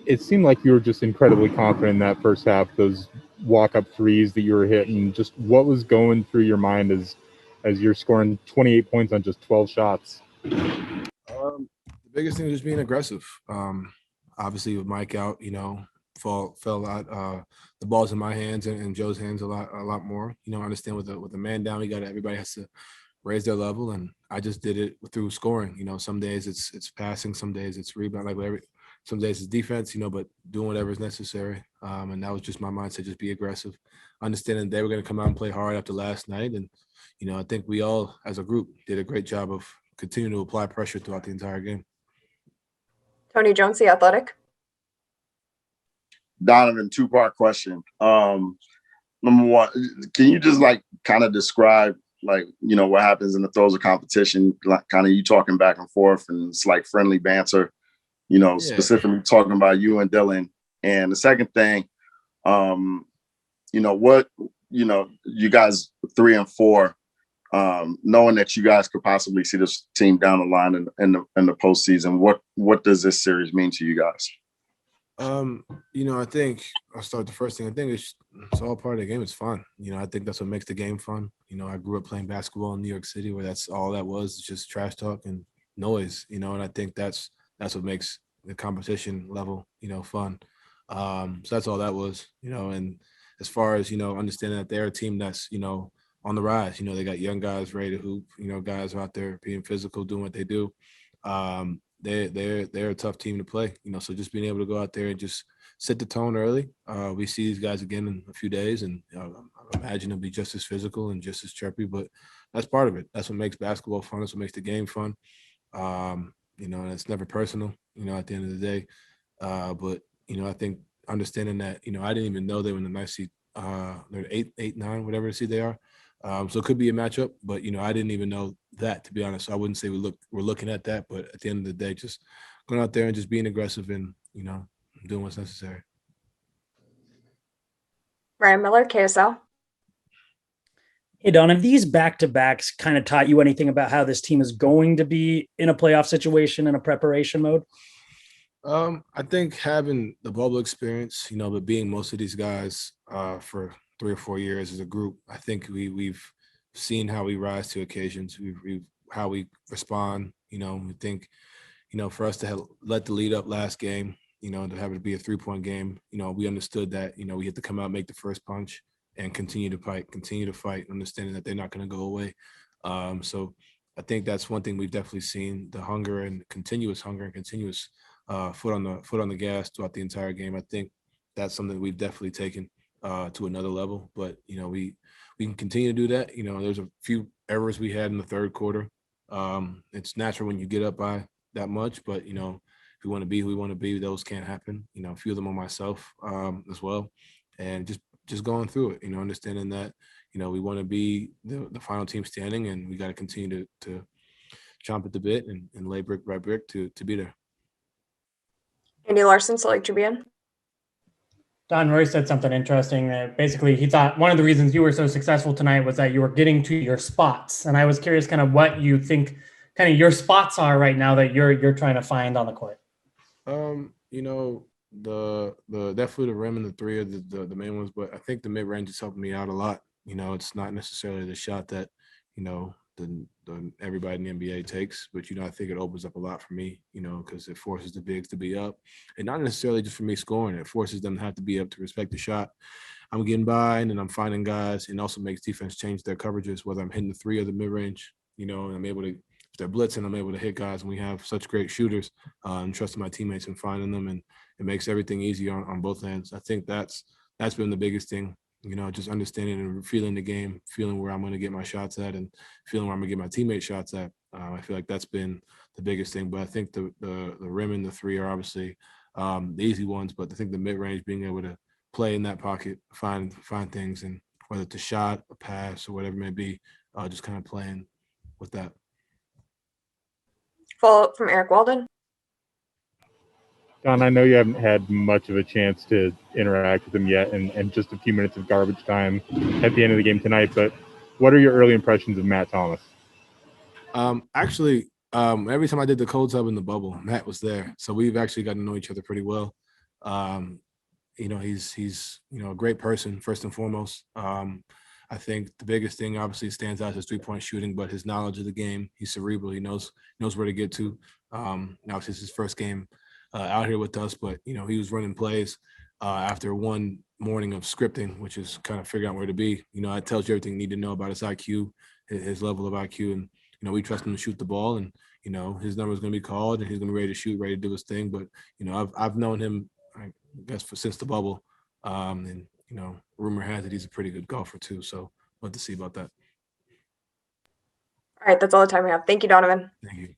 it seemed like you were just incredibly confident in that first half. Those walk-up threes that you were hitting, just what was going through your mind as you're scoring 28 points on just 12 shots? The biggest thing was just being aggressive. Obviously, with Mike out, fell a lot. The ball's in my hands and Joe's hands a lot more. I understand with the man down, everybody has to raise their level, and I just did it through scoring. Some days it's passing, some days it's rebound, some days it's defense. But doing whatever is necessary. And that was just my mindset: just be aggressive, understanding they were going to come out and play hard after last night. And I think we all, as a group, did a great job of continuing to apply pressure throughout the entire game. Tony Jones, The Athletic. Donovan, two-part question. Number one, can you just kind of describe what happens in the throes of competition, like kind of you talking back and forth and it's like friendly banter, specifically talking about you and Dillon. And the second thing, you guys 3 and 4, knowing that you guys could possibly see this team down the line in the postseason, what does this series mean to you guys? I think I'll start the first thing. I think it's all part of the game. It's fun. I think that's what makes the game fun. I grew up playing basketball in New York City, where that's all that was, just trash talk and noise, and I think that's what makes the competition level, fun. So that's all that was, and as far as, understanding that they're a team that's, on the rise, they got young guys ready to hoop, guys are out there being physical, doing what they do. They're a tough team to play, so just being able to go out there and just set the tone early. We see these guys again in a few days, and I imagine it'll be just as physical and just as chirpy, but that's part of it. That's what makes basketball fun. That's what makes the game fun. And it's never personal, at the end of the day. But, I think understanding that, I didn't even know they were in the ninth seed. They're 8, 9, whatever the seed they are. So it could be a matchup, but, I didn't even know that, to be honest. So I wouldn't say we're looking at that, but at the end of the day, just going out there and just being aggressive and, doing what's necessary. Ryan Miller, KSL. Hey, Don, have these back-to-backs kind of taught you anything about how this team is going to be in a playoff situation in a preparation mode? I think having the bubble experience, but being most of these guys for 3 or 4 years as a group, I think we've seen how we rise to occasions. We've how we respond. We think, for us to let the lead up last game, to have it be a 3-point game, we understood that, we had to come out, make the first punch, and continue to fight, understanding that they're not going to go away. So I think that's one thing we've definitely seen: the hunger and continuous foot on the gas throughout the entire game. I think that's something we've definitely taken to another level. But we can continue to do that. There's a few errors we had in the third quarter. It's natural when you get up by that much, but if we want to be who we want to be, those can't happen. A few of them on myself as well, and just going through it. Understanding that we want to be the final team standing, and we got to continue to chomp at the bit and lay brick by brick to be there. Andy Larson, Salt Lake Tribune. Don Royce said something interesting that basically he thought one of the reasons you were so successful tonight was that you were getting to your spots. And I was curious kind of what you think kind of your spots are right now that you're trying to find on the court. The definitely the rim and the three are the main ones, but I think the mid range is helping me out a lot. It's not necessarily the shot that, the everybody in the NBA takes, but I think it opens up a lot for me, because it forces the bigs to be up, and not necessarily just for me scoring. It forces them to have to be up to respect the shot. I'm getting by, and then I'm finding guys, and also makes defense change their coverages, whether I'm hitting the three or the mid range. And I'm able to, if they're blitzing, I'm able to hit guys, and we have such great shooters. And trusting my teammates and finding them, and it makes everything easy on both ends. I think that's been the biggest thing. Just understanding and feeling the game, feeling where I'm going to get my shots at, and feeling where I'm going to get my teammates shots at. I feel like that's been the biggest thing. But I think the rim and the three are obviously the easy ones. But I think the mid range, being able to play in that pocket, find things, and whether it's a shot, a pass, or whatever it may be, just kind of playing with that. Follow-up from Eric Walden. Don, I know you haven't had much of a chance to interact with him yet, and just a few minutes of garbage time at the end of the game tonight, but what are your early impressions of Matt Thomas? Every time I did the cold tub in the bubble, Matt was there. So we've actually gotten to know each other pretty well. He's a great person first and foremost. I think the biggest thing obviously stands out is his 3-point shooting, but his knowledge of the game. He's cerebral. He knows where to get to. Now it's his first game out here with us, but he was running plays after one morning of scripting, which is kind of figuring out where to be. That tells you everything you need to know about his IQ, his level of IQ, and we trust him to shoot the ball, and his number is going to be called, and he's going to be ready to shoot, ready to do his thing. But I've known him, I guess, since the bubble, and rumor has it he's a pretty good golfer too. So what to see about that. All right, that's all the time we have. Thank you, Donovan. Thank you.